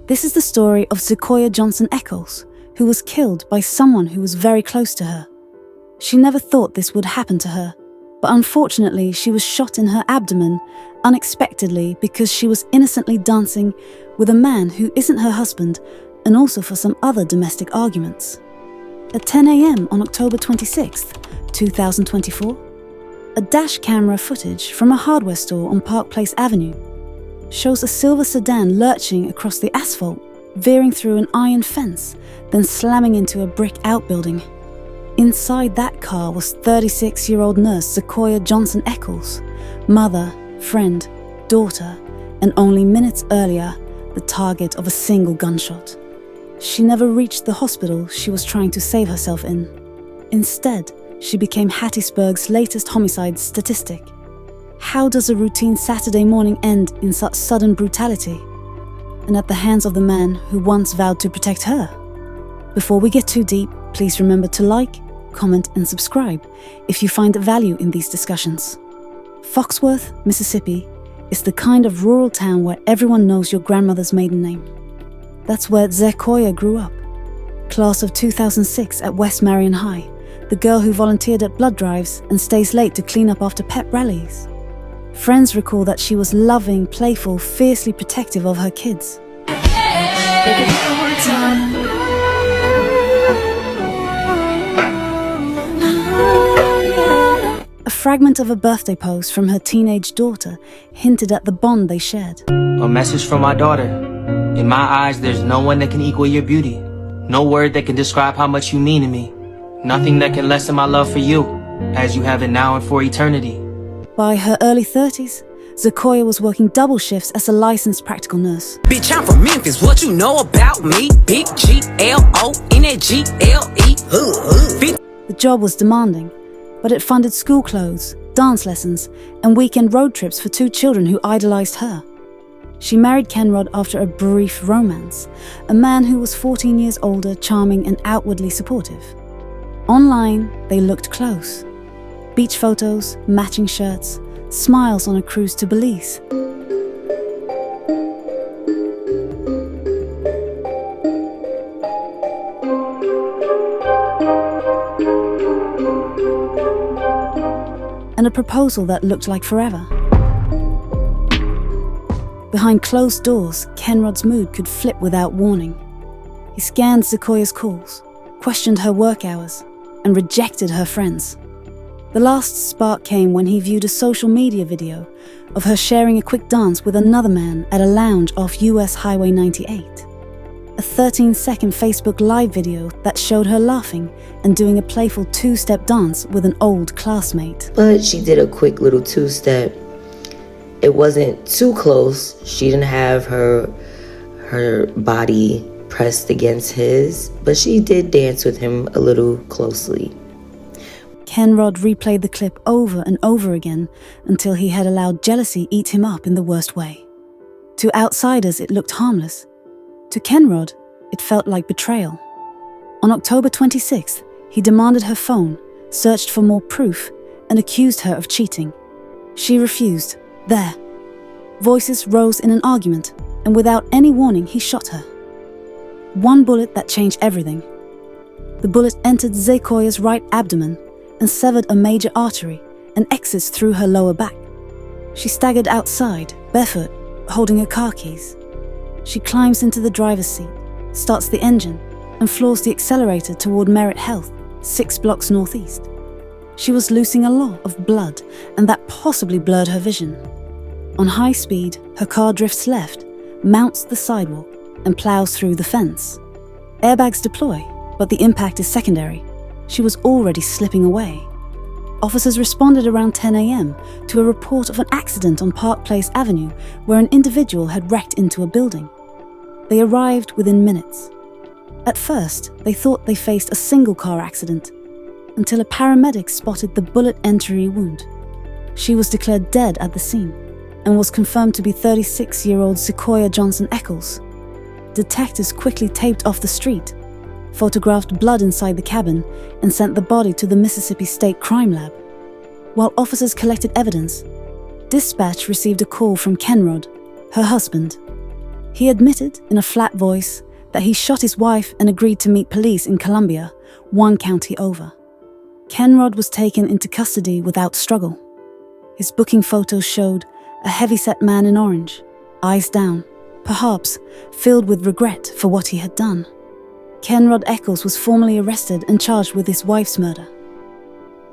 This is the story of Zekoya Johnson Echols, who was killed by someone who was very close to her. She never thought this would happen to her, but unfortunately she was shot in her abdomen unexpectedly because she was innocently dancing with a man who isn't her husband, and also for some other domestic arguments. At 10 a.m. on October 26, 2024, a dash camera footage from a hardware store on Park Place Avenue shows a silver sedan lurching across the asphalt, veering through an iron fence, then slamming into a brick outbuilding. Inside that car was 36-year-old nurse Zekoya Johnson Echols, mother, friend, daughter, and only minutes earlier, the target of a single gunshot. She never reached the hospital she was trying to save herself in. Instead, she became Hattiesburg's latest homicide statistic. How does a routine Saturday morning end in such sudden brutality? And at the hands of the man who once vowed to protect her? Before we get too deep, please remember to like, comment, and subscribe if you find value in these discussions. Foxworth, Mississippi, is the kind of rural town where everyone knows your grandmother's maiden name. That's where Zekoya grew up. Class of 2006 at West Marion High, the girl who volunteered at blood drives and stays late to clean up after pep rallies. Friends recall that she was loving, playful, fiercely protective of her kids. A fragment of a birthday post from her teenage daughter hinted at the bond they shared. A message from my daughter. In my eyes, there's no one that can equal your beauty. No word that can describe how much you mean to me. Nothing that can lessen my love for you, as you have it now and for eternity. By her early 30s, Zekoya was working double shifts as a licensed practical nurse. Bitch, I'm from Memphis, what you know about me? Big G-L-O-N-A-G-L-E. The job was demanding, but it funded school clothes, dance lessons, and weekend road trips for two children who idolized her. She married Kenrod after a brief romance, a man who was 14 years older, charming, and outwardly supportive. Online, they looked close. Beach photos, matching shirts, smiles on a cruise to Belize. And a proposal that looked like forever. Behind closed doors, Kenrod's mood could flip without warning. He scanned Zekoya's calls, questioned her work hours, and rejected her friends. The last spark came when he viewed a social media video of her sharing a quick dance with another man at a lounge off US Highway 98. A 13-second Facebook Live video that showed her laughing and doing a playful two-step dance with an old classmate. But she did a quick little two-step. It wasn't too close. She didn't have her body pressed against his, but she did dance with him a little closely. Kenrod replayed the clip over and over again until he had allowed jealousy eat him up in the worst way. To outsiders, it looked harmless. To Kenrod, it felt like betrayal. On October 26th, he demanded her phone, searched for more proof, and accused her of cheating. She refused. There. Voices rose in an argument, and without any warning, he shot her. One bullet that changed everything. The bullet entered Zekoya's right abdomen and severed a major artery and exits through her lower back. She staggered outside, barefoot, holding her car keys. She climbs into the driver's seat, starts the engine, and floors the accelerator toward Merritt Health, 6 blocks northeast. She was losing a lot of blood, and that possibly blurred her vision. On high speed, her car drifts left, mounts the sidewalk, and plows through the fence. Airbags deploy, but the impact is secondary. She was already slipping away. Officers responded around 10 a.m. to a report of an accident on Park Place Avenue where an individual had wrecked into a building. They arrived within minutes. At first, they thought they faced a single car accident, until a paramedic spotted the bullet entry wound. She was declared dead at the scene and was confirmed to be 36-year-old Zekoya Johnson Echols. Detectives quickly taped off the street, photographed blood inside the cabin, and sent the body to the Mississippi State Crime Lab. While officers collected evidence, dispatch received a call from Kenrod, her husband. He admitted in a flat voice that he shot his wife and agreed to meet police in Columbia, one county over. Kenrod was taken into custody without struggle. His booking photos showed a heavy-set man in orange, eyes down, perhaps filled with regret for what he had done. Kenrod Echols was formally arrested and charged with his wife's murder.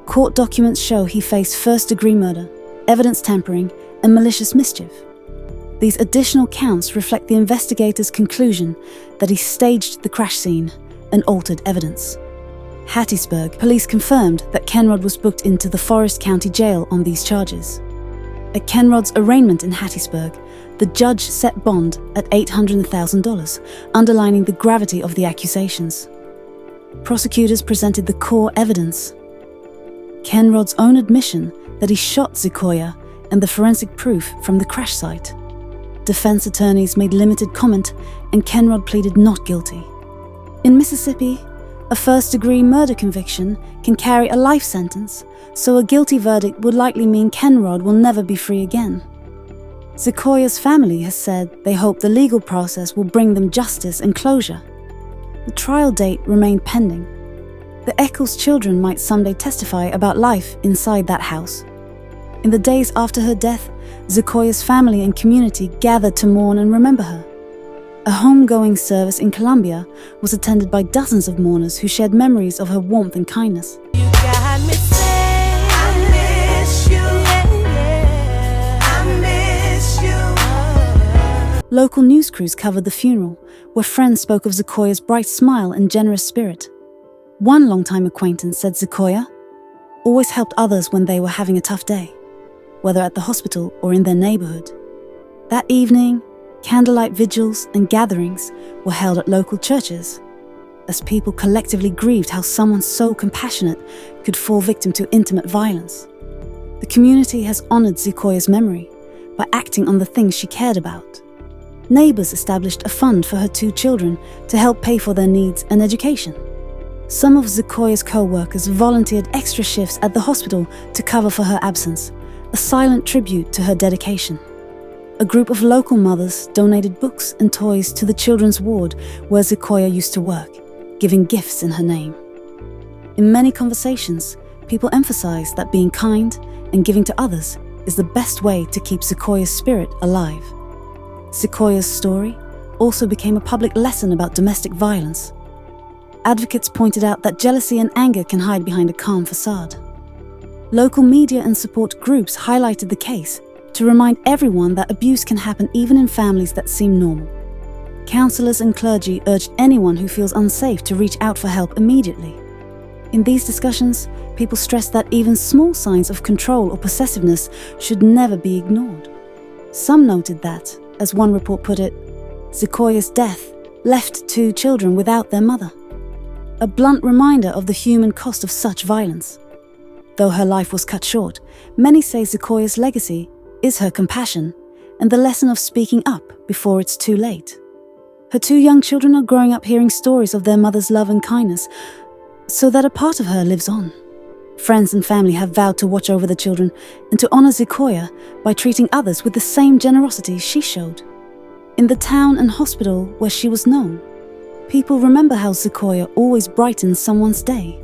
Court documents show he faced first-degree murder, evidence tampering, and malicious mischief. These additional counts reflect the investigators' conclusion that he staged the crash scene and altered evidence. Hattiesburg police confirmed that Kenrod was booked into the Forest County Jail on these charges. At Kenrod's arraignment in Hattiesburg, the judge set bond at $800,000, underlining the gravity of the accusations. Prosecutors presented the core evidence: Kenrod's own admission that he shot Zikoya and the forensic proof from the crash site. Defense attorneys made limited comment, and Kenrod pleaded not guilty. In Mississippi, a first-degree murder conviction can carry a life sentence, so a guilty verdict would likely mean Kenrod will never be free again. Zikoya's family has said they hope the legal process will bring them justice and closure. The trial date remained pending. The Echols children might someday testify about life inside that house. In the days after her death, Zikoya's family and community gathered to mourn and remember her. A homegoing service in Columbia was attended by dozens of mourners who shared memories of her warmth and kindness. You got me saying, I miss you, I miss you. Local news crews covered the funeral, where friends spoke of Zekoya's bright smile and generous spirit. One longtime acquaintance said Zekoya always helped others when they were having a tough day, whether at the hospital or in their neighborhood. That evening, candlelight vigils and gatherings were held at local churches, as people collectively grieved how someone so compassionate could fall victim to intimate violence. The community has honored Zikoya's memory by acting on the things she cared about. Neighbors established a fund for her 2 children to help pay for their needs and education. Some of Zikoya's co-workers volunteered extra shifts at the hospital to cover for her absence, a silent tribute to her dedication. A group of local mothers donated books and toys to the children's ward where Zikoya used to work, giving gifts in her name. In many conversations, people emphasize that being kind and giving to others is the best way to keep Zikoya's spirit alive. Zikoya's story also became a public lesson about domestic violence. Advocates pointed out that jealousy and anger can hide behind a calm facade. Local media and support groups highlighted the case to remind everyone that abuse can happen even in families that seem normal. Counselors and clergy urged anyone who feels unsafe to reach out for help immediately. In these discussions, people stressed that even small signs of control or possessiveness should never be ignored. Some noted that, as one report put it, Zikoya's death left 2 children without their mother. A blunt reminder of the human cost of such violence. Though her life was cut short, many say Zikoya's legacy is her compassion and the lesson of speaking up before it's too late. Her 2 young children are growing up hearing stories of their mother's love and kindness, so that a part of her lives on. Friends and family have vowed to watch over the children and to honor Zikoya by treating others with the same generosity she showed. In the town and hospital where she was known, people remember how Zikoya always brightened someone's day.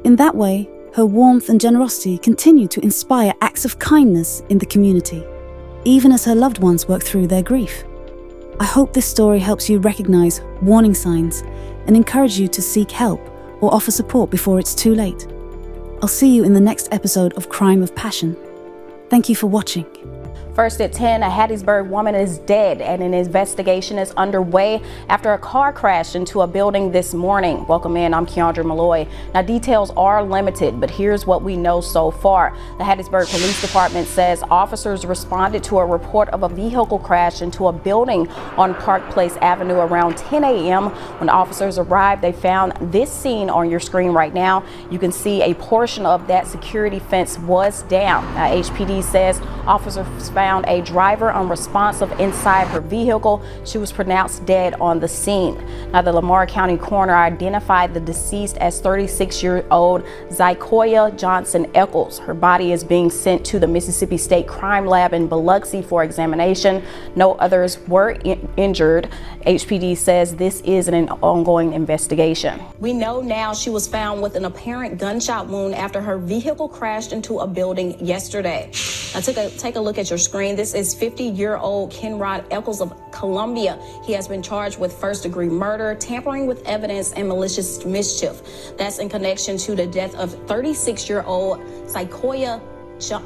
In that way, her warmth and generosity continue to inspire acts of kindness in the community, even as her loved ones work through their grief. I hope this story helps you recognize warning signs and encourage you to seek help or offer support before it's too late. I'll see you in the next episode of Crime of Passion. Thank you for watching. First at 10, a Hattiesburg woman is dead and an investigation is underway after a car crashed into a building this morning. Welcome in, I'm Keandra Malloy. Now, details are limited, but here's what we know so far. The Hattiesburg Police Department says officers responded to a report of a vehicle crash into a building on Park Place Avenue around 10 a.m. When officers arrived, they found this scene on your screen right now. You can see a portion of that security fence was down. Now, HPD says officers found found a driver unresponsive inside her vehicle. She was pronounced dead on the scene. Now, the Lamar County coroner identified the deceased as 36-year-old Zekoya Johnson Echols. Her body is being sent to the Mississippi State Crime Lab in Biloxi for examination. No others were injured. HPD says this is an ongoing investigation. We know now she was found with an apparent gunshot wound after her vehicle crashed into a building yesterday. Now take a look at your screen. This is 50-year-old Kenrod Echols of Columbia. He has been charged with first-degree murder, tampering with evidence, and malicious mischief. That's in connection to the death of 36-year-old Zekoya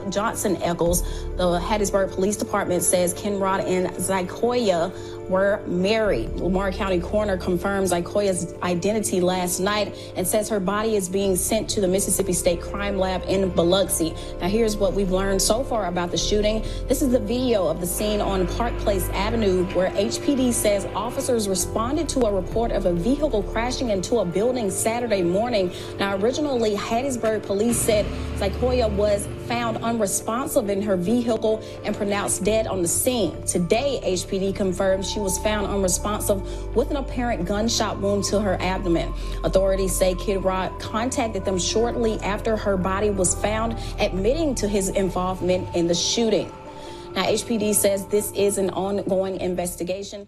Johnson Echols. The Hattiesburg Police Department says Kenrod and Zikoya were married. Lamar County coroner confirmed Zikoya's identity last night and says her body is being sent to the Mississippi State Crime Lab in Biloxi. Now, here's what we've learned so far about the shooting. This is the video of the scene on Park Place Avenue, where HPD says officers responded to a report of a vehicle crashing into a building Saturday morning. Now, originally, Hattiesburg police said Zikoya was found unresponsive in her vehicle and pronounced dead on the scene. Today, HPD confirmed she was found unresponsive with an apparent gunshot wound to her abdomen. Authorities say Kenrod contacted them shortly after her body was found, admitting to his involvement in the shooting. Now, HPD says this is an ongoing investigation.